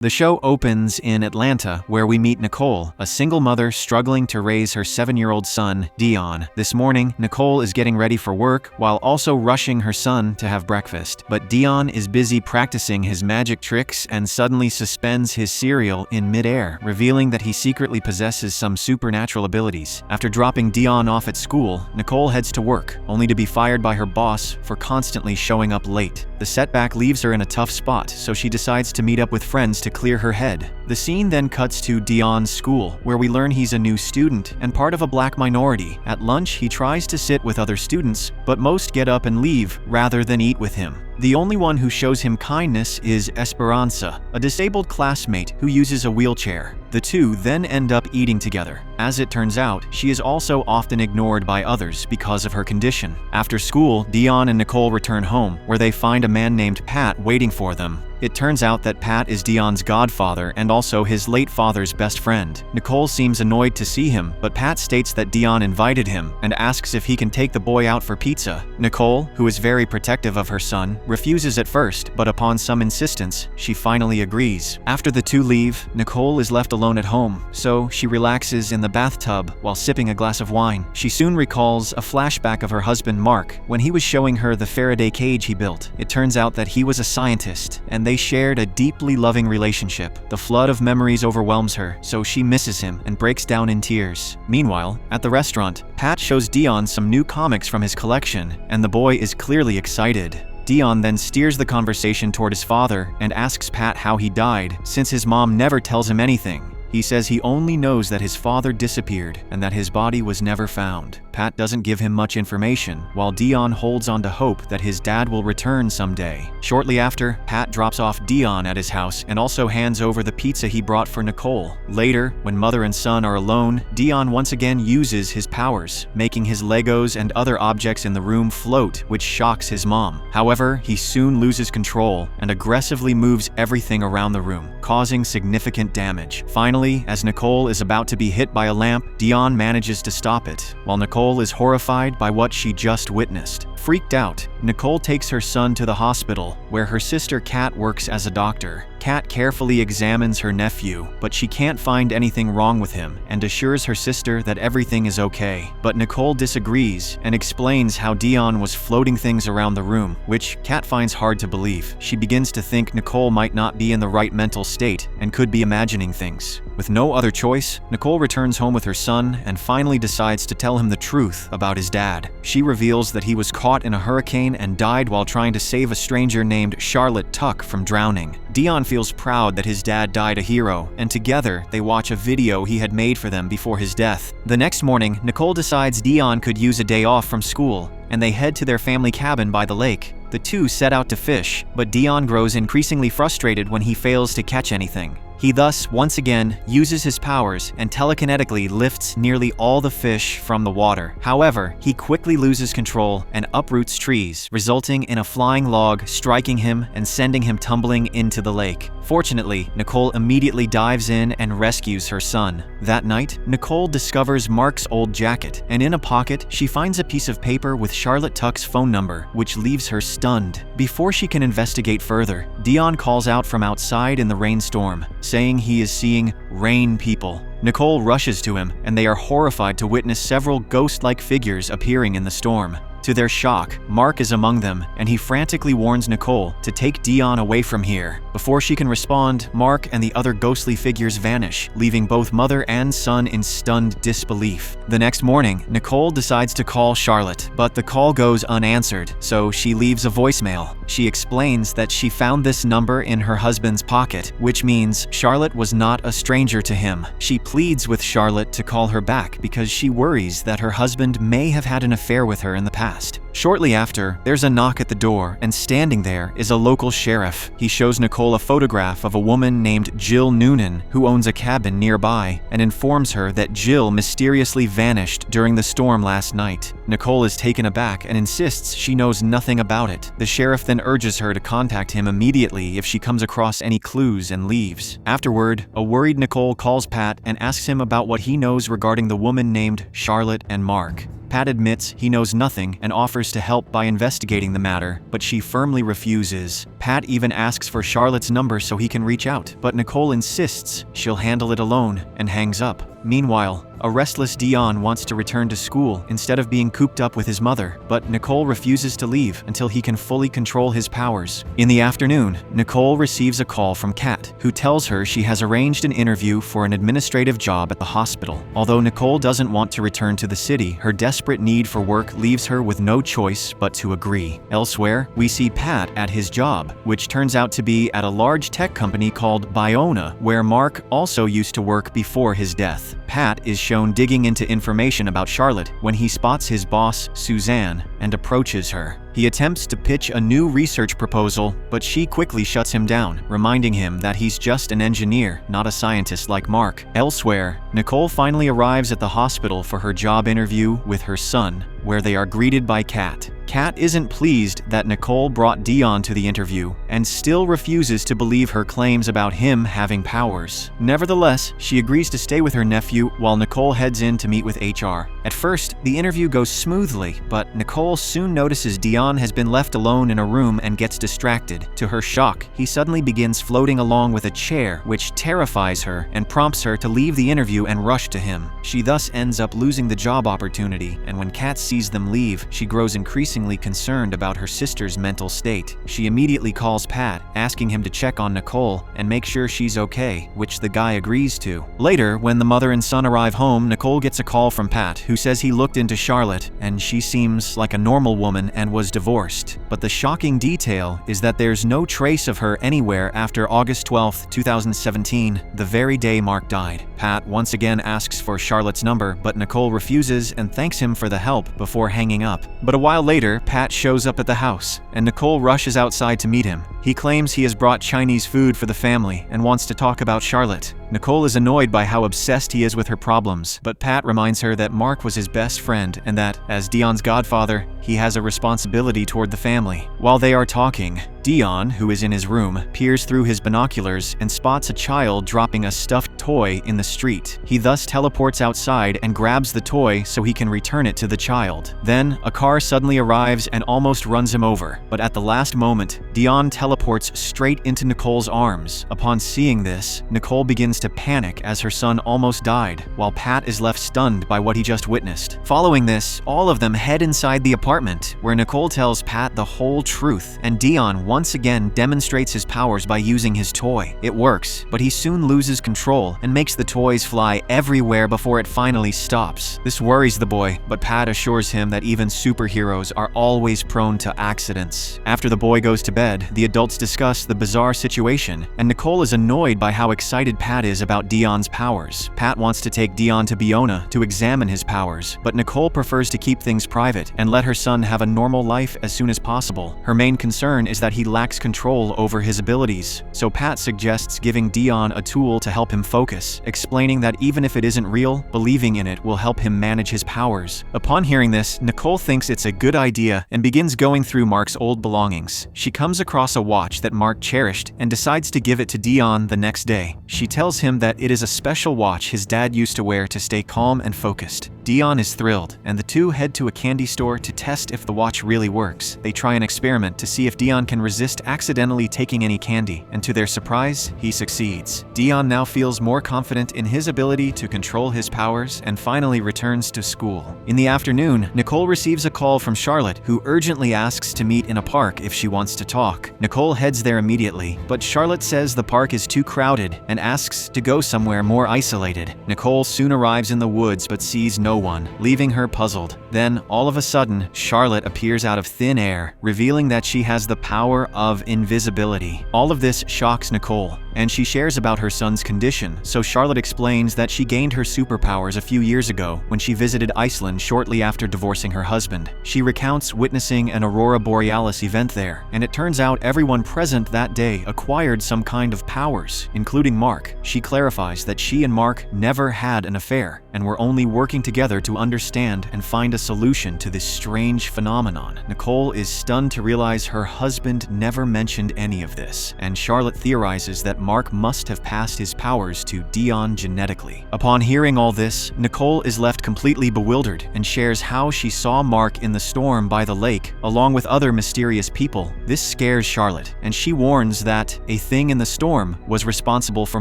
The show opens in Atlanta, where we meet Nicole, a single mother struggling to raise her 7-year-old son, Dion. This morning, Nicole is getting ready for work while also rushing her son to have breakfast. But Dion is busy practicing his magic tricks and suddenly suspends his cereal in midair, revealing that he secretly possesses some supernatural abilities. After dropping Dion off at school, Nicole heads to work, only to be fired by her boss for constantly showing up late. The setback leaves her in a tough spot, so she decides to meet up with friends to clear her head. The scene then cuts to Dion's school, where we learn he's a new student and part of a black minority. At lunch, he tries to sit with other students, but most get up and leave rather than eat with him. The only one who shows him kindness is Esperanza, a disabled classmate who uses a wheelchair. The two then end up eating together. As it turns out, she is also often ignored by others because of her condition. After school, Dion and Nicole return home, where they find a man named Pat waiting for them. It turns out that Pat is Dion's godfather and also his late father's best friend. Nicole seems annoyed to see him, but Pat states that Dion invited him and asks if he can take the boy out for pizza. Nicole, who is very protective of her son, refuses at first, but upon some insistence, she finally agrees. After the two leave, Nicole is left alone at home, so she relaxes in the bathtub while sipping a glass of wine. She soon recalls a flashback of her husband Mark when he was showing her the Faraday cage he built. It turns out that he was a scientist, and they shared a deeply loving relationship. The flood of memories overwhelms her, so she misses him and breaks down in tears. Meanwhile, at the restaurant, Pat shows Dion some new comics from his collection, and the boy is clearly excited. Dion then steers the conversation toward his father and asks Pat how he died, since his mom never tells him anything. He says he only knows that his father disappeared and that his body was never found. Pat doesn't give him much information, while Dion holds on to hope that his dad will return someday. Shortly after, Pat drops off Dion at his house and also hands over the pizza he brought for Nicole. Later, when mother and son are alone, Dion once again uses his powers, making his Legos and other objects in the room float, which shocks his mom. However, he soon loses control and aggressively moves everything around the room, causing significant damage. Finally, as Nicole is about to be hit by a lamp, Dion manages to stop it, while Nicole is horrified by what she just witnessed. Freaked out, Nicole takes her son to the hospital, where her sister Kat works as a doctor. Kat carefully examines her nephew, but she can't find anything wrong with him and assures her sister that everything is okay. But Nicole disagrees and explains how Dion was floating things around the room, which Kat finds hard to believe. She begins to think Nicole might not be in the right mental state and could be imagining things. With no other choice, Nicole returns home with her son and finally decides to tell him the truth about his dad. She reveals that he was caught in a hurricane and died while trying to save a stranger named Charlotte Tuck from drowning. Dion feels proud that his dad died a hero, and together they watch a video he had made for them before his death. The next morning, Nicole decides Dion could use a day off from school, and they head to their family cabin by the lake. The two set out to fish, but Dion grows increasingly frustrated when he fails to catch anything. He thus, once again, uses his powers and telekinetically lifts nearly all the fish from the water. However, he quickly loses control and uproots trees, resulting in a flying log striking him and sending him tumbling into the lake. Fortunately, Nicole immediately dives in and rescues her son. That night, Nicole discovers Mark's old jacket, and in a pocket, she finds a piece of paper with Charlotte Tuck's phone number, which leaves her stunned. Before she can investigate further, Dion calls out from outside in the rainstorm, saying he is seeing rain people. Nicole rushes to him, and they are horrified to witness several ghost-like figures appearing in the storm. To their shock, Mark is among them, and he frantically warns Nicole to take Dion away from here. Before she can respond, Mark and the other ghostly figures vanish, leaving both mother and son in stunned disbelief. The next morning, Nicole decides to call Charlotte, but the call goes unanswered, so she leaves a voicemail. She explains that she found this number in her husband's pocket, which means Charlotte was not a stranger to him. She pleads with Charlotte to call her back because she worries that her husband may have had an affair with her in the past. Shortly after, there's a knock at the door, and standing there is a local sheriff. He shows Nicole a photograph of a woman named Jill Noonan, who owns a cabin nearby, and informs her that Jill mysteriously vanished during the storm last night. Nicole is taken aback and insists she knows nothing about it. The sheriff then urges her to contact him immediately if she comes across any clues and leaves. Afterward, a worried Nicole calls Pat and asks him about what he knows regarding the woman named Charlotte and Mark. Pat admits he knows nothing and offers to help by investigating the matter, but she firmly refuses. Pat even asks for Charlotte's number so he can reach out, but Nicole insists she'll handle it alone and hangs up. Meanwhile, a restless Dion wants to return to school instead of being cooped up with his mother, but Nicole refuses to leave until he can fully control his powers. In the afternoon, Nicole receives a call from Kat, who tells her she has arranged an interview for an administrative job at the hospital. Although Nicole doesn't want to return to the city, her desperate need for work leaves her with no choice but to agree. Elsewhere, we see Pat at his job, which turns out to be at a large tech company called Biona, where Mark also used to work before his death. Pat is shown digging into information about Charlotte when he spots his boss, Suzanne, and approaches her. He attempts to pitch a new research proposal, but she quickly shuts him down, reminding him that he's just an engineer, not a scientist like Mark. Elsewhere, Nicole finally arrives at the hospital for her job interview with her son, where they are greeted by Kat. Kat isn't pleased that Nicole brought Dion to the interview and still refuses to believe her claims about him having powers. Nevertheless, she agrees to stay with her nephew while Nicole heads in to meet with HR. At first, the interview goes smoothly, but Nicole soon notices Dion has been left alone in a room and gets distracted. To her shock, he suddenly begins floating along with a chair, which terrifies her and prompts her to leave the interview and rush to him. She thus ends up losing the job opportunity, and when Kat sees them leave, she grows increasingly concerned about her sister's mental state. She immediately calls Pat, asking him to check on Nicole and make sure she's okay, which the guy agrees to. Later, when the mother and son arrive home, Nicole gets a call from Pat, who says he looked into Charlotte and she seems like a normal woman and was divorced. But the shocking detail is that there's no trace of her anywhere after August 12, 2017, the very day Mark died. Pat once again asks for Charlotte's number, but Nicole refuses and thanks him for the help before hanging up. But a while later, Pat shows up at the house, and Nicole rushes outside to meet him. He claims he has brought Chinese food for the family and wants to talk about Charlotte. Nicole is annoyed by how obsessed he is with her problems, but Pat reminds her that Mark was his best friend and that, as Dion's godfather, he has a responsibility toward the family. While they are talking, Dion, who is in his room, peers through his binoculars and spots a child dropping a stuffed toy in the street. He thus teleports outside and grabs the toy so he can return it to the child. Then, a car suddenly arrives and almost runs him over, but at the last moment, Dion teleports straight into Nicole's arms. Upon seeing this, Nicole begins to panic as her son almost died, while Pat is left stunned by what he just witnessed. Following this, all of them head inside the apartment, where Nicole tells Pat the whole truth, and Dion once again demonstrates his powers by using his toy. It works, but he soon loses control and makes the toys fly everywhere before it finally stops. This worries the boy, but Pat assures him that even superheroes are always prone to accidents. After the boy goes to bed, the adults discuss the bizarre situation, and Nicole is annoyed by how excited Pat is about Dion's powers. Pat wants to take Dion to Biona to examine his powers, but Nicole prefers to keep things private and let her son have a normal life as soon as possible. Her main concern is that he lacks control over his abilities, so Pat suggests giving Dion a tool to help him focus, explaining that even if it isn't real, believing in it will help him manage his powers. Upon hearing this, Nicole thinks it's a good idea and begins going through Mark's old belongings. She comes across a watch that Mark cherished and decides to give it to Dion the next day. She tells him that it is a special watch his dad used to wear to stay calm and focused. Dion is thrilled, and the two head to a candy store to test if the watch really works. They try an experiment to see if Dion can resist accidentally taking any candy, and to their surprise, he succeeds. Dion now feels more confident in his ability to control his powers and finally returns to school. In the afternoon, Nicole receives a call from Charlotte, who urgently asks to meet in a park if she wants to talk. Nicole heads there immediately, but Charlotte says the park is too crowded and asks to go somewhere more isolated. Nicole soon arrives in the woods but sees no one, leaving her puzzled. Then, all of a sudden, Charlotte appears out of thin air, revealing that she has the power of invisibility. All of this shocks Nicole, and she shares about her son's condition, so Charlotte explains that she gained her superpowers a few years ago when she visited Iceland shortly after divorcing her husband. She recounts witnessing an aurora borealis event there, and it turns out everyone present that day acquired some kind of powers, including Mark. She clarifies that she and Mark never had an affair, and were only working together to understand and find a solution to this strange phenomenon. Nicole is stunned to realize her husband never mentioned any of this, and Charlotte theorizes that Mark must have passed his powers to Dion genetically. Upon hearing all this, Nicole is left completely bewildered and shares how she saw Mark in the storm by the lake, along with other mysterious people. This scares Charlotte, and she warns that a thing in the storm was responsible for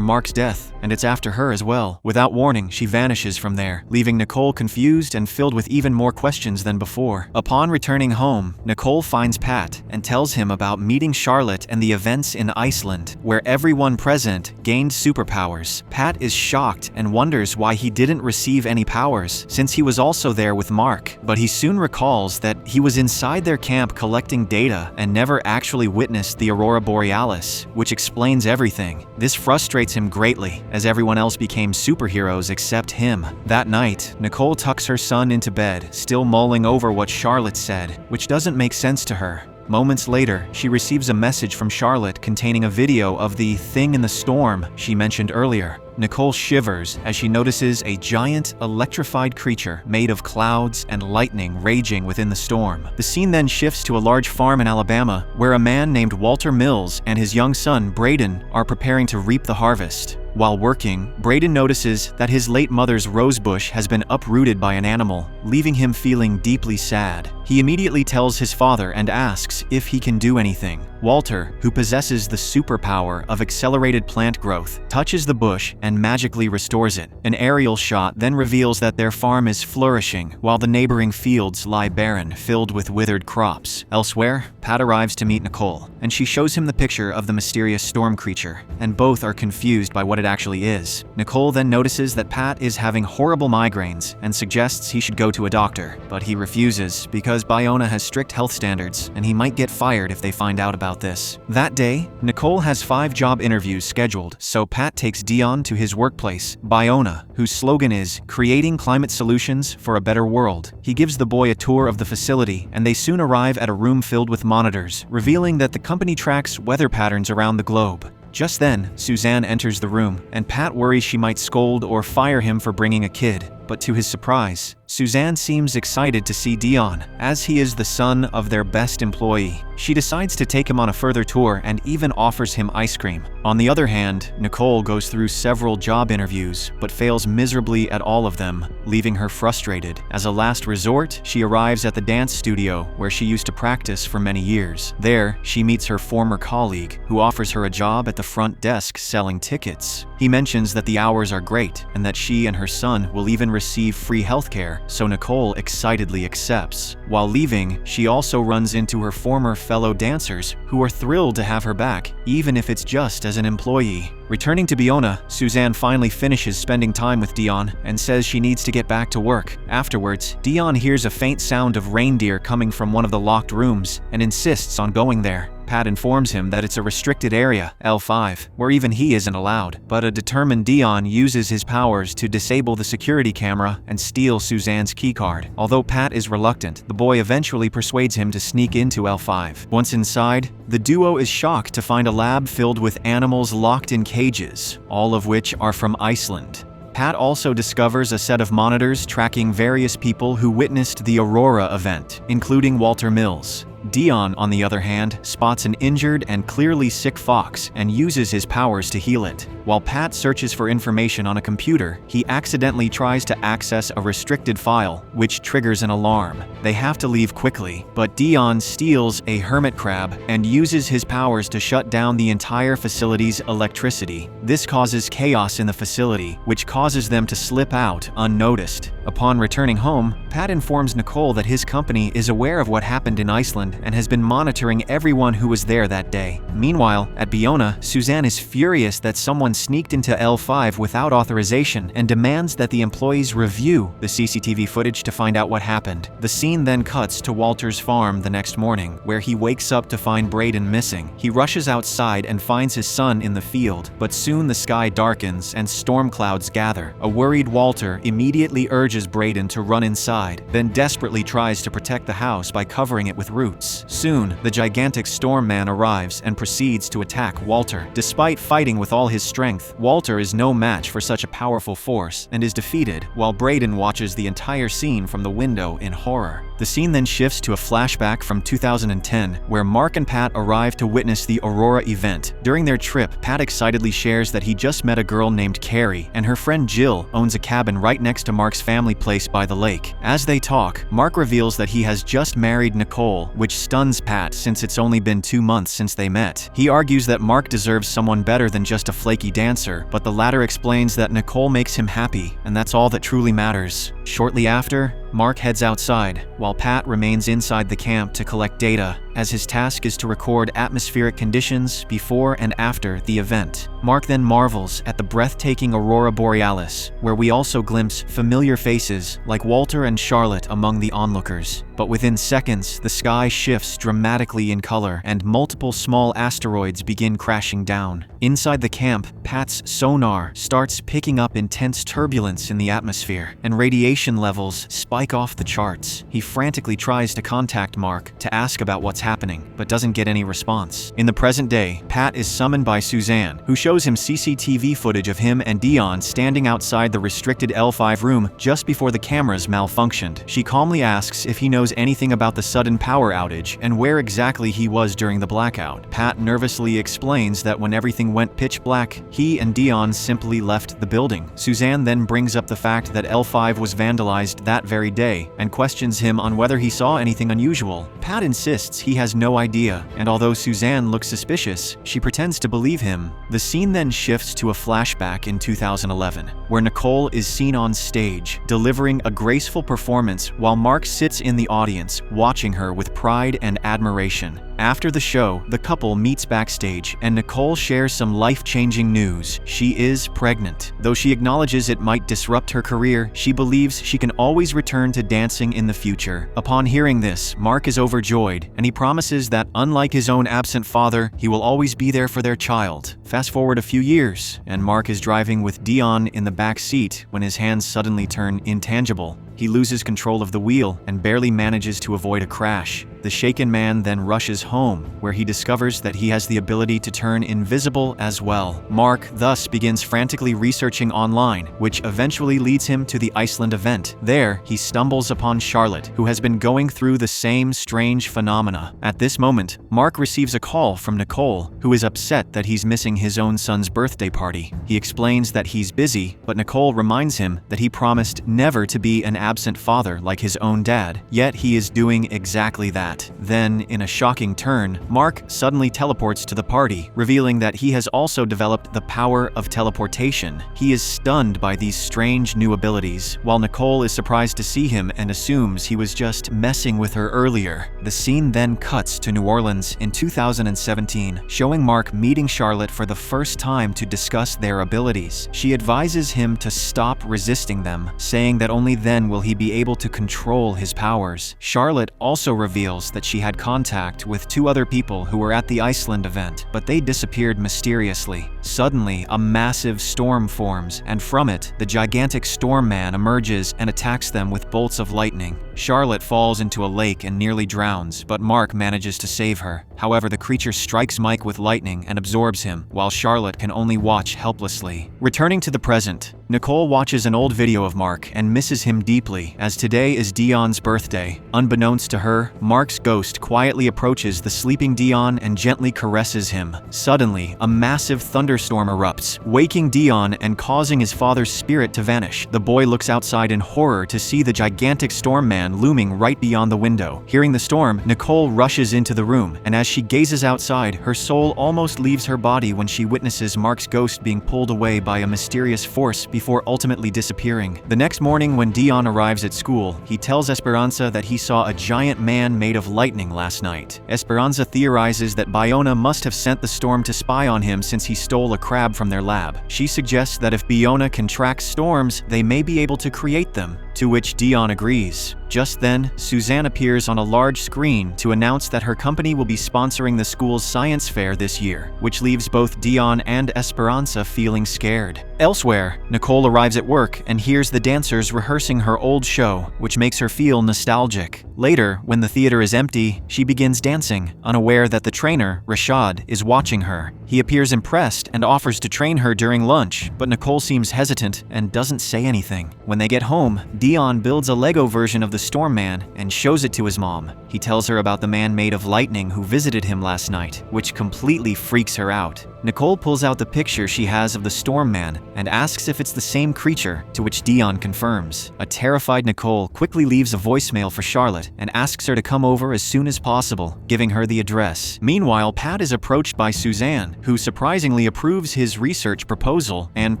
Mark's death, and it's after her as well. Without warning, she vanishes from there, leaving Nicole confused and filled with even more questions than before. Upon returning home, Nicole finds Pat and tells him about meeting Charlotte and the events in Iceland, where everyone present gained superpowers. Pat is shocked and wonders why he didn't receive any powers, since he was also there with Mark, but he soon recalls that he was inside their camp collecting data and never actually witnessed the aurora borealis, which explains everything. This frustrates him greatly, as everyone else became superheroes except him. That night, Nicole tucks her son into bed, still mulling over what Charlotte said, which doesn't make sense to her. Moments later, she receives a message from Charlotte containing a video of the thing in the storm she mentioned earlier. Nicole shivers as she notices a giant, electrified creature made of clouds and lightning raging within the storm. The scene then shifts to a large farm in Alabama, where a man named Walter Mills and his young son, Braden, are preparing to reap the harvest. While working, Braden notices that his late mother's rosebush has been uprooted by an animal, leaving him feeling deeply sad. He immediately tells his father and asks if he can do anything. Walter, who possesses the superpower of accelerated plant growth, touches the bush and magically restores it. An aerial shot then reveals that their farm is flourishing, while the neighboring fields lie barren, filled with withered crops. Elsewhere, Pat arrives to meet Nicole, and she shows him the picture of the mysterious storm creature, and both are confused by what it actually is. Nicole then notices that Pat is having horrible migraines and suggests he should go to a doctor, but he refuses because Biona has strict health standards, and he might get fired if they find out about this. That day, Nicole has 5 job interviews scheduled, so Pat takes Dion to his workplace, Biona, whose slogan is "Creating Climate Solutions for a Better World." He gives the boy a tour of the facility, and they soon arrive at a room filled with monitors, revealing that the company tracks weather patterns around the globe. Just then, Suzanne enters the room, and Pat worries she might scold or fire him for bringing a kid. But to his surprise, Suzanne seems excited to see Dion, as he is the son of their best employee. She decides to take him on a further tour and even offers him ice cream. On the other hand, Nicole goes through several job interviews, but fails miserably at all of them, leaving her frustrated. As a last resort, she arrives at the dance studio, where she used to practice for many years. There, she meets her former colleague, who offers her a job at the front desk selling tickets. He mentions that the hours are great, and that she and her son will even receive free healthcare, so Nicole excitedly accepts. While leaving, she also runs into her former fellow dancers, who are thrilled to have her back, even if it's just as an employee. Returning to Biona, Suzanne finally finishes spending time with Dion and says she needs to get back to work. Afterwards, Dion hears a faint sound of reindeer coming from one of the locked rooms and insists on going there. Pat informs him that it's a restricted area, L5, where even he isn't allowed, but a determined Dion uses his powers to disable the security camera and steal Suzanne's keycard. Although Pat is reluctant, the boy eventually persuades him to sneak into L5. Once inside, the duo is shocked to find a lab filled with animals locked in cages, all of which are from Iceland. Pat also discovers a set of monitors tracking various people who witnessed the Aurora event, including Walter Mills. Dion, on the other hand, spots an injured and clearly sick fox and uses his powers to heal it. While Pat searches for information on a computer, he accidentally tries to access a restricted file, which triggers an alarm. They have to leave quickly, but Dion steals a hermit crab and uses his powers to shut down the entire facility's electricity. This causes chaos in the facility, which causes them to slip out unnoticed. Upon returning home, Pat informs Nicole that his company is aware of what happened in Iceland and has been monitoring everyone who was there that day. Meanwhile, at Biona, Suzanne is furious that someone sneaked into L5 without authorization and demands that the employees review the CCTV footage to find out what happened. The scene then cuts to Walter's farm the next morning, where he wakes up to find Braden missing. He rushes outside and finds his son in the field, but soon the sky darkens and storm clouds gather. A worried Walter immediately urges Braden to run inside, then desperately tries to protect the house by covering it with roots. events. Soon, the gigantic storm man arrives and proceeds to attack Walter. Despite fighting with all his strength, Walter is no match for such a powerful force and is defeated, while Braden watches the entire scene from the window in horror. The scene then shifts to a flashback from 2010, where Mark and Pat arrive to witness the Aurora event. During their trip, Pat excitedly shares that he just met a girl named Carrie, and her friend Jill owns a cabin right next to Mark's family place by the lake. As they talk, Mark reveals that he has just married Nicole, which stuns Pat since it's only been 2 months since they met. He argues that Mark deserves someone better than just a flaky dancer, but the latter explains that Nicole makes him happy, and that's all that truly matters. Shortly after, Mark heads outside, while Pat remains inside the camp to collect data, as his task is to record atmospheric conditions before and after the event. Mark then marvels at the breathtaking Aurora Borealis, where we also glimpse familiar faces like Walter and Charlotte among the onlookers. But within seconds, the sky shifts dramatically in color and multiple small asteroids begin crashing down. Inside the camp, Pat's sonar starts picking up intense turbulence in the atmosphere, and radiation levels spike off the charts. He frantically tries to contact Mark to ask about what's happening, but doesn't get any response. In the present day, Pat is summoned by Suzanne, who shows him CCTV footage of him and Dion standing outside the restricted L5 room just before the cameras malfunctioned. She calmly asks if he knows anything about the sudden power outage and where exactly he was during the blackout. Pat nervously explains that when everything went pitch black, he and Dion simply left the building. Suzanne then brings up the fact that L5 was vandalized that very day and questions him on whether he saw anything unusual. Pat insists he has no idea, and although Suzanne looks suspicious, she pretends to believe him. The scene then shifts to a flashback in 2011, where Nicole is seen on stage, delivering a graceful performance while Mark sits in the audience, watching her with pride and admiration. After the show, the couple meets backstage, and Nicole shares some life-changing news. She is pregnant. Though she acknowledges it might disrupt her career, she believes she can always return to dancing in the future. Upon hearing this, Mark is overjoyed, and he promises that, unlike his own absent father, he will always be there for their child. Fast forward a few years, and Mark is driving with Dion in the back seat when his hands suddenly turn intangible. He loses control of the wheel and barely manages to avoid a crash. The shaken man then rushes home, where he discovers that he has the ability to turn invisible as well. Mark thus begins frantically researching online, which eventually leads him to the Iceland event. There, he stumbles upon Charlotte, who has been going through the same strange phenomena. At this moment, Mark receives a call from Nicole, who is upset that he's missing his own son's birthday party. He explains that he's busy, but Nicole reminds him that he promised never to be an absent father like his own dad, yet he is doing exactly that. Then, in a shocking turn, Mark suddenly teleports to the party, revealing that he has also developed the power of teleportation. He is stunned by these strange new abilities, while Nicole is surprised to see him and assumes he was just messing with her earlier. The scene then cuts to New Orleans in 2017, showing Mark meeting Charlotte for the first time to discuss their abilities. She advises him to stop resisting them, saying that only then will he be able to control his powers. Charlotte also reveals that she had contact with 2 other people who were at the Iceland event, but they disappeared mysteriously. Suddenly, a massive storm forms, and from it, the gigantic storm man emerges and attacks them with bolts of lightning. Charlotte falls into a lake and nearly drowns, but Mark manages to save her. However, the creature strikes Mike with lightning and absorbs him, while Charlotte can only watch helplessly. Returning to the present, Nicole watches an old video of Mark and misses him deeply, as today is Dion's birthday. Unbeknownst to her, Mark's ghost quietly approaches the sleeping Dion and gently caresses him. Suddenly, a massive thunderstorm erupts, waking Dion and causing his father's spirit to vanish. The boy looks outside in horror to see the gigantic storm man looming right beyond the window. Hearing the storm, Nicole rushes into the room, and as she gazes outside, her soul almost leaves her body when she witnesses Mark's ghost being pulled away by a mysterious force before ultimately disappearing. The next morning when Dion arrives at school, he tells Esperanza that he saw a giant man made of lightning last night. Esperanza theorizes that Biona must have sent the storm to spy on him since he stole a crab from their lab. She suggests that if Biona can track storms, they may be able to create them. to which Dion agrees. Just then, Suzanne appears on a large screen to announce that her company will be sponsoring the school's science fair this year, which leaves both Dion and Esperanza feeling scared. Elsewhere, Nicole arrives at work and hears the dancers rehearsing her old show, which makes her feel nostalgic. Later, when the theater is empty, she begins dancing, unaware that the trainer, Rashad, is watching her. He appears impressed and offers to train her during lunch, but Nicole seems hesitant and doesn't say anything. When they get home, Dion builds a Lego version of the Storm Man and shows it to his mom. He tells her about the man made of lightning who visited him last night, which completely freaks her out. Nicole pulls out the picture she has of the Storm Man and asks if it's the same creature, to which Dion confirms. A terrified Nicole quickly leaves a voicemail for Charlotte and asks her to come over as soon as possible, giving her the address. Meanwhile, Pat is approached by Suzanne, who surprisingly approves his research proposal and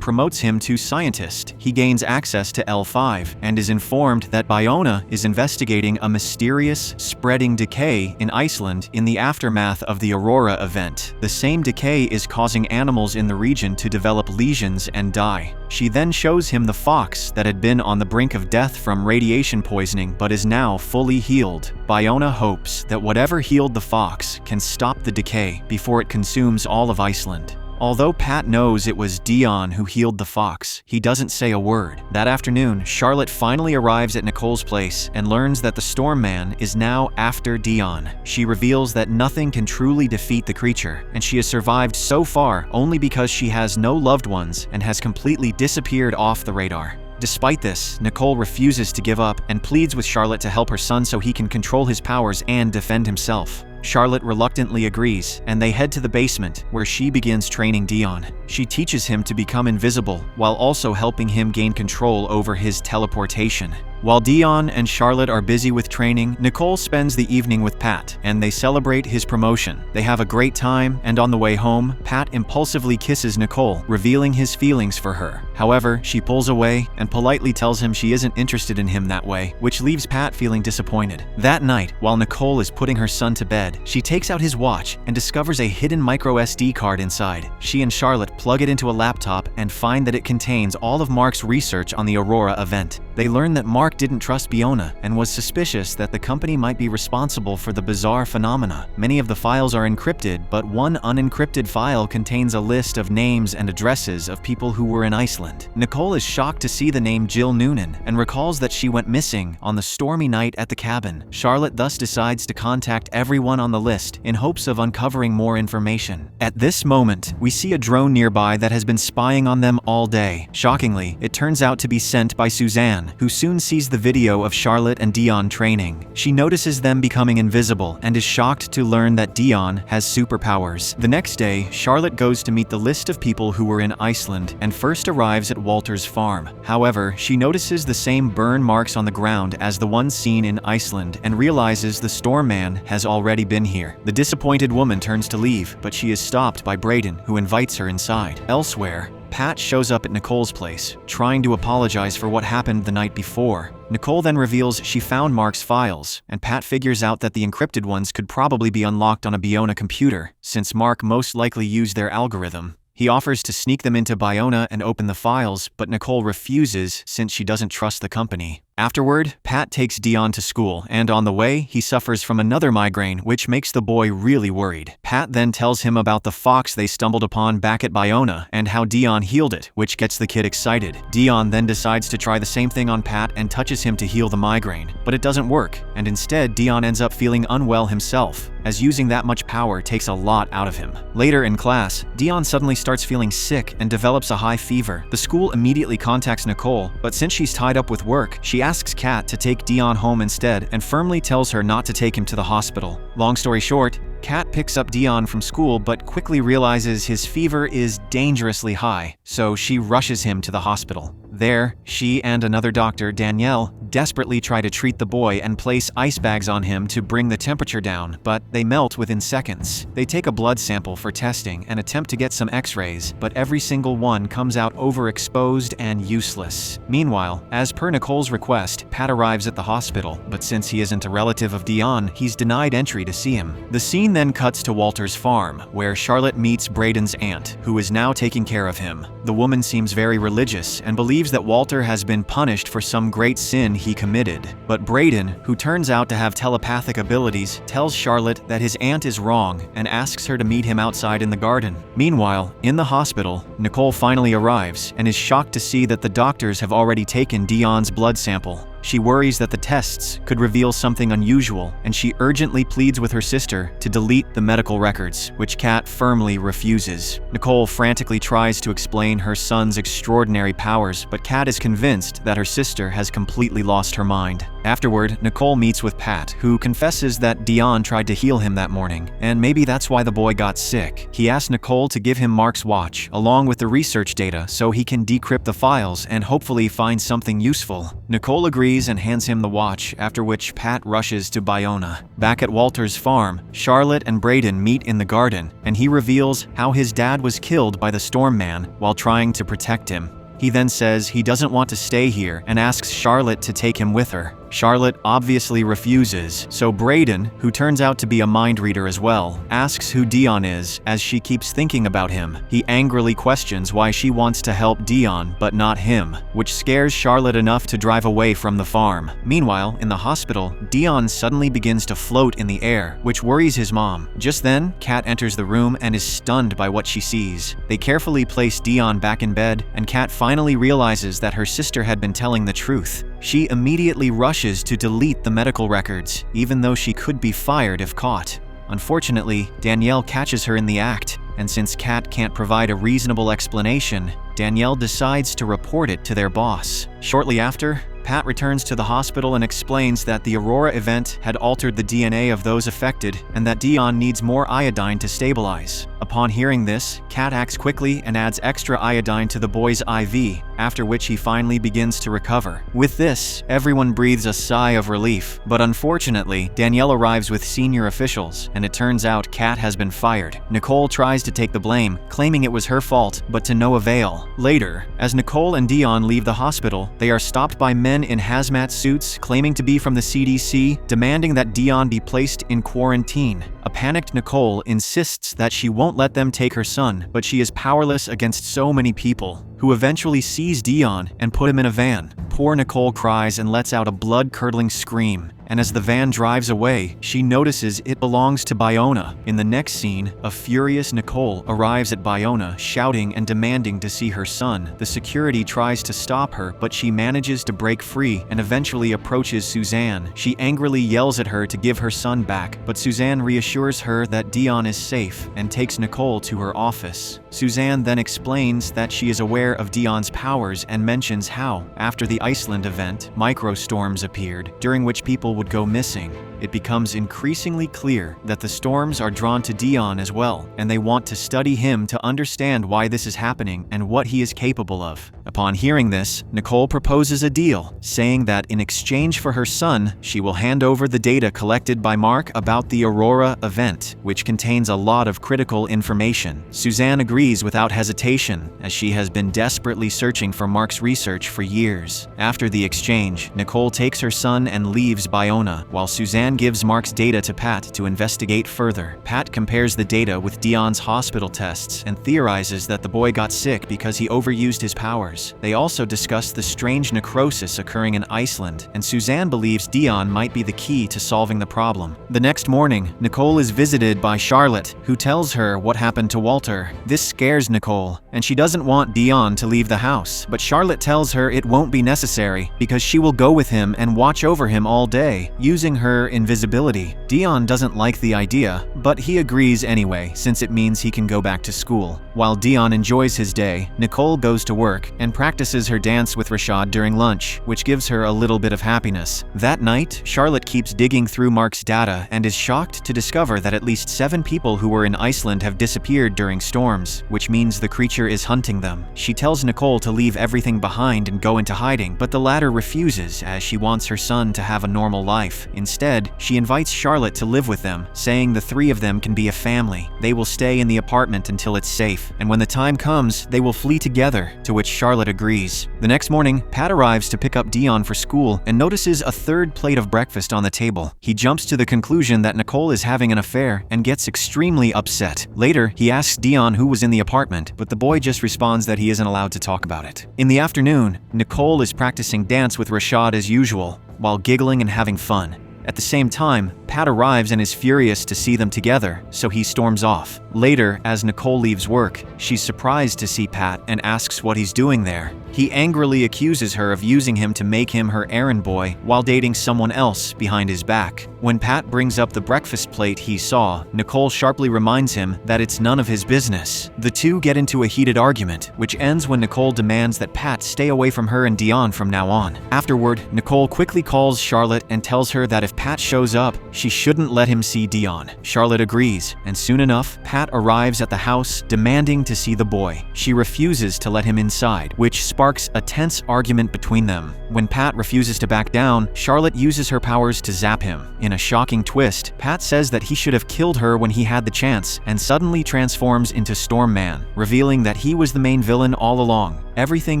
promotes him to scientist. He gains access to L5 and is informed that Biona is investigating a mysterious, spreading decay in Iceland in the aftermath of the Aurora event. The same decay is causing animals in the region to develop lesions and die. She then shows him the fox that had been on the brink of death from radiation poisoning but is now fully healed. Biona hopes that whatever healed the fox can stop the decay before it consumes all of Iceland. Although Pat knows it was Dion who healed the fox, he doesn't say a word. That afternoon, Charlotte finally arrives at Nicole's place and learns that the Storm Man is now after Dion. She reveals that nothing can truly defeat the creature, and she has survived so far only because she has no loved ones and has completely disappeared off the radar. Despite this, Nicole refuses to give up and pleads with Charlotte to help her son so he can control his powers and defend himself. Charlotte reluctantly agrees, and they head to the basement, where she begins training Dion. She teaches him to become invisible, while also helping him gain control over his teleportation. While Dion and Charlotte are busy with training, Nicole spends the evening with Pat, and they celebrate his promotion. They have a great time, and on the way home, Pat impulsively kisses Nicole, revealing his feelings for her. However, she pulls away and politely tells him she isn't interested in him that way, which leaves Pat feeling disappointed. That night, while Nicole is putting her son to bed, she takes out his watch and discovers a hidden micro SD card inside. She and Charlotte plug it into a laptop and find that it contains all of Mark's research on the Aurora event. They learn that Mark didn't trust Biona and was suspicious that the company might be responsible for the bizarre phenomena. Many of the files are encrypted, but one unencrypted file contains a list of names and addresses of people who were in Iceland. Nicole is shocked to see the name Jill Noonan and recalls that she went missing on the stormy night at the cabin. Charlotte thus decides to contact everyone on the list in hopes of uncovering more information. At this moment, we see a drone nearby that has been spying on them all day. Shockingly, it turns out to be sent by Suzanne, who soon sees the video of Charlotte and Dion training. She notices them becoming invisible and is shocked to learn that Dion has superpowers. The next day, Charlotte goes to meet the list of people who were in Iceland and first arrives at Walter's farm. However, she notices the same burn marks on the ground as the ones seen in Iceland and realizes the Storm Man has already been here. The disappointed woman turns to leave, but she is stopped by Brayden, who invites her inside. Elsewhere, Pat shows up at Nicole's place, trying to apologize for what happened the night before. Nicole then reveals she found Mark's files, and Pat figures out that the encrypted ones could probably be unlocked on a Biona computer, since Mark most likely used their algorithm. He offers to sneak them into Biona and open the files, but Nicole refuses since she doesn't trust the company. Afterward, Pat takes Dion to school, and on the way, he suffers from another migraine, which makes the boy really worried. Pat then tells him about the fox they stumbled upon back at Biona and how Dion healed it, which gets the kid excited. Dion then decides to try the same thing on Pat and touches him to heal the migraine, but it doesn't work, and instead Dion ends up feeling unwell himself, as using that much power takes a lot out of him. Later in class, Dion suddenly starts feeling sick and develops a high fever. The school immediately contacts Nicole, but since she's tied up with work, she asks Kat to take Dion home instead and firmly tells her not to take him to the hospital. Long story short, Kat picks up Dion from school but quickly realizes his fever is dangerously high, so she rushes him to the hospital. There, she and another doctor, Danielle, desperately try to treat the boy and place ice bags on him to bring the temperature down, but they melt within seconds. They take a blood sample for testing and attempt to get some x-rays, but every single one comes out overexposed and useless. Meanwhile, as per Nicole's request, Pat arrives at the hospital, but since he isn't a relative of Dion, he's denied entry to see him. The scene then cuts to Walter's farm, where Charlotte meets Brayden's aunt, who is now taking care of him. The woman seems very religious and believes believes that Walter has been punished for some great sin he committed. But Brayden, who turns out to have telepathic abilities, tells Charlotte that his aunt is wrong and asks her to meet him outside in the garden. Meanwhile, in the hospital, Nicole finally arrives and is shocked to see that the doctors have already taken Dion's blood sample. She worries that the tests could reveal something unusual, and she urgently pleads with her sister to delete the medical records, which Kat firmly refuses. Nicole frantically tries to explain her son's extraordinary powers, but Kat is convinced that her sister has completely lost her mind. Afterward, Nicole meets with Pat, who confesses that Dion tried to heal him that morning, and maybe that's why the boy got sick. He asks Nicole to give him Mark's watch, along with the research data, so he can decrypt the files and hopefully find something useful. Nicole agrees and hands him the watch, after which Pat rushes to Biona. Back at Walter's farm, Charlotte and Brayden meet in the garden, and he reveals how his dad was killed by the Storm Man while trying to protect him. He then says he doesn't want to stay here and asks Charlotte to take him with her. Charlotte obviously refuses, so Brayden, who turns out to be a mind reader as well, asks who Dion is as she keeps thinking about him. He angrily questions why she wants to help Dion but not him, which scares Charlotte enough to drive away from the farm. Meanwhile, in the hospital, Dion suddenly begins to float in the air, which worries his mom. Just then, Kat enters the room and is stunned by what she sees. They carefully place Dion back in bed, and Kat finally realizes that her sister had been telling the truth. She immediately rushes to delete the medical records, even though she could be fired if caught. Unfortunately, Danielle catches her in the act, and since Kat can't provide a reasonable explanation, Danielle decides to report it to their boss. Shortly after, Pat returns to the hospital and explains that the Aurora event had altered the DNA of those affected and that Dion needs more iodine to stabilize. Upon hearing this, Kat acts quickly and adds extra iodine to the boy's IV, after which he finally begins to recover. With this, everyone breathes a sigh of relief, but unfortunately, Danielle arrives with senior officials, and it turns out Kat has been fired. Nicole tries to take the blame, claiming it was her fault, but to no avail. Later, as Nicole and Dion leave the hospital, they are stopped by men in hazmat suits claiming to be from the CDC, demanding that Dion be placed in quarantine. A panicked Nicole insists that she won't let them take her son, but she is powerless against so many people, who eventually seize Dion and put him in a van. Poor Nicole cries and lets out a blood-curdling scream, and as the van drives away, she notices it belongs to Biona. In the next scene, a furious Nicole arrives at Biona, shouting and demanding to see her son. The security tries to stop her, but she manages to break free and eventually approaches Suzanne. She angrily yells at her to give her son back, but Suzanne reassures her that Dion is safe and takes Nicole to her office. Suzanne then explains that she is aware of Dion's powers and mentions how, after the Iceland event, microstorms appeared, during which people would go missing. It becomes increasingly clear that the storms are drawn to Dion as well, and they want to study him to understand why this is happening and what he is capable of. Upon hearing this, Nicole proposes a deal, saying that in exchange for her son, she will hand over the data collected by Mark about the Aurora event, which contains a lot of critical information. Suzanne agrees without hesitation, as she has been desperately searching for Mark's research for years. After the exchange, Nicole takes her son and leaves Biona, while Suzanne gives Mark's data to Pat to investigate further. Pat compares the data with Dion's hospital tests and theorizes that the boy got sick because he overused his powers. They also discuss the strange necrosis occurring in Iceland, and Suzanne believes Dion might be the key to solving the problem. The next morning, Nicole is visited by Charlotte, who tells her what happened to Walter. This scares Nicole, and she doesn't want Dion to leave the house, but Charlotte tells her it won't be necessary because she will go with him and watch over him all day, using her invisibility. Dion doesn't like the idea, but he agrees anyway, since it means he can go back to school. While Dion enjoys his day, Nicole goes to work and practices her dance with Rashad during lunch, which gives her a little bit of happiness. That night, Charlotte keeps digging through Mark's data and is shocked to discover that at least 7 people who were in Iceland have disappeared during storms, which means the creature is hunting them. She tells Nicole to leave everything behind and go into hiding, but the latter refuses as she wants her son to have a normal life. Instead, mind, she invites Charlotte to live with them, saying the three of them can be a family. They will stay in the apartment until it's safe, and when the time comes, they will flee together, to which Charlotte agrees. The next morning, Pat arrives to pick up Dion for school and notices a third plate of breakfast on the table. He jumps to the conclusion that Nicole is having an affair and gets extremely upset. Later, he asks Dion who was in the apartment, but the boy just responds that he isn't allowed to talk about it. In the afternoon, Nicole is practicing dance with Rashad as usual, while giggling and having fun. At the same time, Pat arrives and is furious to see them together, so he storms off. Later, as Nicole leaves work, she's surprised to see Pat and asks what he's doing there. He angrily accuses her of using him to make him her errand boy while dating someone else behind his back. When Pat brings up the breakfast plate he saw, Nicole sharply reminds him that it's none of his business. The two get into a heated argument, which ends when Nicole demands that Pat stay away from her and Dion from now on. Afterward, Nicole quickly calls Charlotte and tells her that if Pat shows up, she shouldn't let him see Dion. Charlotte agrees, and soon enough, Pat arrives at the house demanding to see the boy. She refuses to let him inside, which sparks a tense argument between them. When Pat refuses to back down, Charlotte uses her powers to zap him. In a shocking twist, Pat says that he should have killed her when he had the chance, and suddenly transforms into Storm Man, revealing that he was the main villain all along. Everything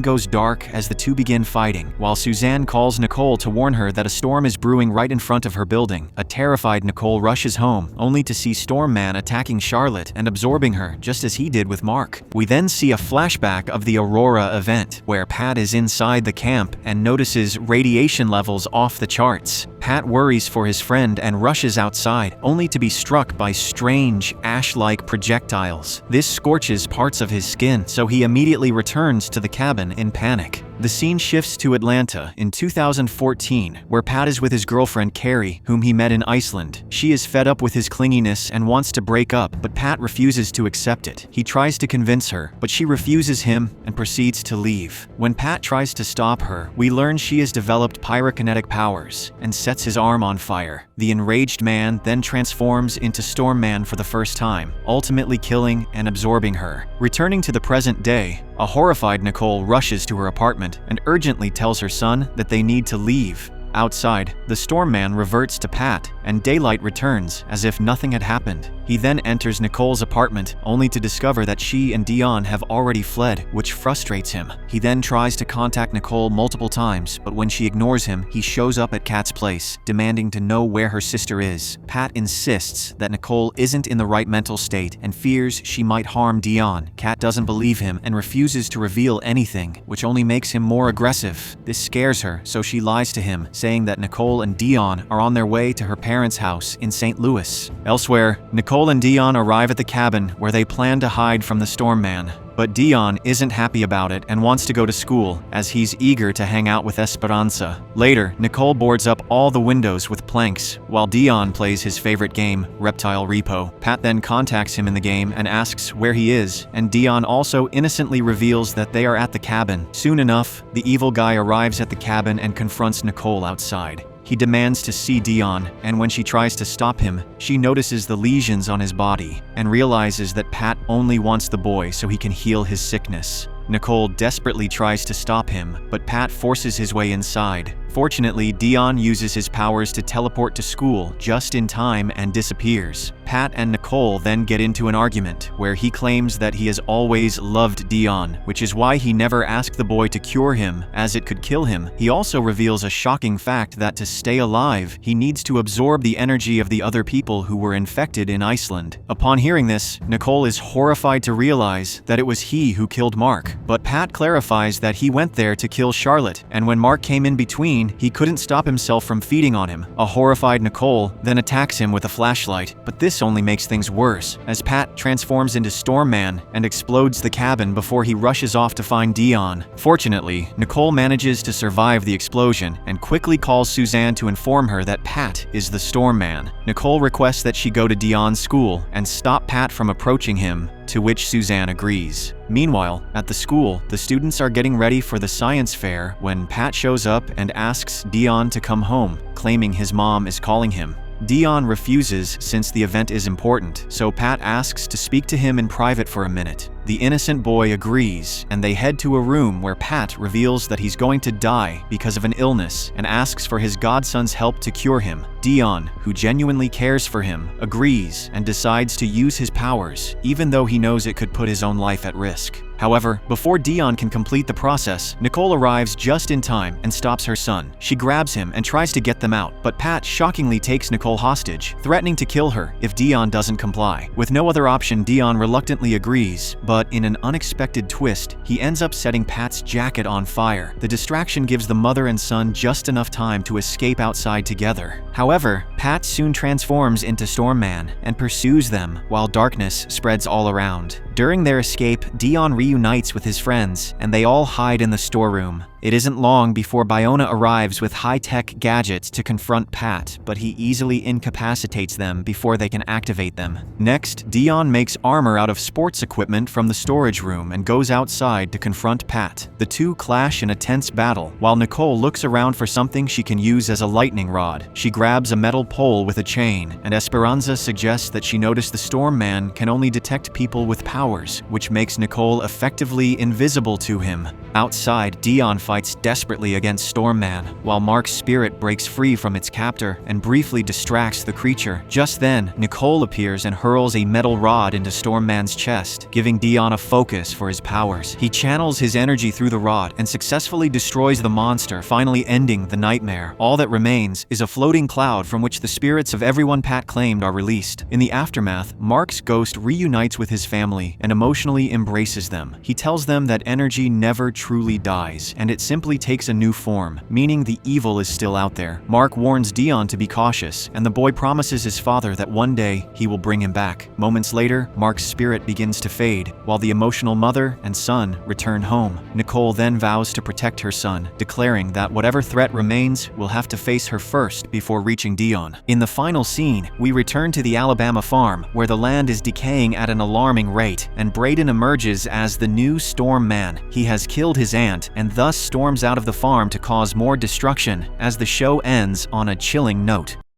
goes dark as the two begin fighting, while Suzanne calls Nicole to warn her that a storm is brewing right in front of her building. A terrified Nicole rushes home, only to see Storm Man attacking Charlotte and absorbing her, just as he did with Mark. We then see a flashback of the Aurora event, where Pat is inside the camp and notices radiation levels off the charts. Pat worries for his friend and rushes outside, only to be struck by strange, ash-like projectiles. This scorches parts of his skin, so he immediately returns to the cabin in panic. The scene shifts to Atlanta in 2014, where Pat is with his girlfriend Carrie, whom he met in Iceland. She is fed up with his clinginess and wants to break up, but Pat refuses to accept it. He tries to convince her, but she refuses him and proceeds to leave. When Pat tries to stop her, we learn she has developed pyrokinetic powers and sets his arm on fire. The enraged man then transforms into Storm Man for the first time, ultimately killing and absorbing her. Returning to the present day, a horrified Nicole rushes to her apartment and urgently tells her son that they need to leave. Outside, the Storm Man reverts to Pat, and daylight returns as if nothing had happened. He then enters Nicole's apartment, only to discover that she and Dion have already fled, which frustrates him. He then tries to contact Nicole multiple times, but when she ignores him, he shows up at Kat's place, demanding to know where her sister is. Pat insists that Nicole isn't in the right mental state and fears she might harm Dion. Kat doesn't believe him and refuses to reveal anything, which only makes him more aggressive. This scares her, so she lies to him, saying that Nicole and Dion are on their way to her parents' house in St. Louis. Elsewhere, Nicole and Dion arrive at the cabin where they plan to hide from the Storm Man. But Dion isn't happy about it and wants to go to school, as he's eager to hang out with Esperanza. Later, Nicole boards up all the windows with planks, while Dion plays his favorite game, Reptile Repo. Pat then contacts him in the game and asks where he is, and Dion also innocently reveals that they are at the cabin. Soon enough, the evil guy arrives at the cabin and confronts Nicole outside. He demands to see Dion, and when she tries to stop him, she notices the lesions on his body and realizes that Pat only wants the boy so he can heal his sickness. Nicole desperately tries to stop him, but Pat forces his way inside. Fortunately, Dion uses his powers to teleport to school just in time and disappears. Pat and Nicole then get into an argument where he claims that he has always loved Dion, which is why he never asked the boy to cure him, as it could kill him. He also reveals a shocking fact that to stay alive, he needs to absorb the energy of the other people who were infected in Iceland. Upon hearing this, Nicole is horrified to realize that it was he who killed Mark, but Pat clarifies that he went there to kill Charlotte, and when Mark came in between, he couldn't stop himself from feeding on him. A horrified Nicole then attacks him with a flashlight, but this only makes things worse, as Pat transforms into Storm Man and explodes the cabin before he rushes off to find Dion. Fortunately, Nicole manages to survive the explosion and quickly calls Suzanne to inform her that Pat is the Storm Man. Nicole requests that she go to Dion's school and stop Pat from approaching him, to which Suzanne agrees. Meanwhile, at the school, the students are getting ready for the science fair when Pat shows up and asks Dion to come home, claiming his mom is calling him. Dion refuses since the event is important, so Pat asks to speak to him in private for a minute. The innocent boy agrees, and they head to a room where Pat reveals that he's going to die because of an illness and asks for his godson's help to cure him. Dion, who genuinely cares for him, agrees and decides to use his powers, even though he knows it could put his own life at risk. However, before Dion can complete the process, Nicole arrives just in time and stops her son. She grabs him and tries to get them out, but Pat shockingly takes Nicole hostage, threatening to kill her if Dion doesn't comply. With no other option, Dion reluctantly agrees, but in an unexpected twist, he ends up setting Pat's jacket on fire. The distraction gives the mother and son just enough time to escape outside together. However, Pat soon transforms into Stormman and pursues them while darkness spreads all around. During their escape, Dion reunites with his friends, and they all hide in the storeroom. It isn't long before Biona arrives with high-tech gadgets to confront Pat, but he easily incapacitates them before they can activate them. Next, Dion makes armor out of sports equipment from the storage room and goes outside to confront Pat. The two clash in a tense battle, while Nicole looks around for something she can use as a lightning rod. She grabs a metal pole with a chain, and Esperanza suggests that she noticed the Stormman can only detect people with powers, which makes Nicole effectively invisible to him. Outside, Dion fights desperately against Stormman, while Mark's spirit breaks free from its captor and briefly distracts the creature. Just then, Nicole appears and hurls a metal rod into Stormman's chest, giving Dion a focus for his powers. He channels his energy through the rod and successfully destroys the monster, finally ending the nightmare. All that remains is a floating cloud from which the spirits of everyone Pat claimed are released. In the aftermath, Mark's ghost reunites with his family and emotionally embraces them. He tells them that energy never truly dies, and it simply takes a new form, meaning the evil is still out there. Mark warns Dion to be cautious, and the boy promises his father that one day he will bring him back. Moments later, Mark's spirit begins to fade, while the emotional mother and son return home. Nicole then vows to protect her son, declaring that whatever threat remains will have to face her first before reaching Dion. In the final scene, we return to the Alabama farm, where the land is decaying at an alarming rate, and Braden emerges as the new Stormman. He has killed his aunt, and thus storms out of the farm to cause more destruction, as the show ends on a chilling note.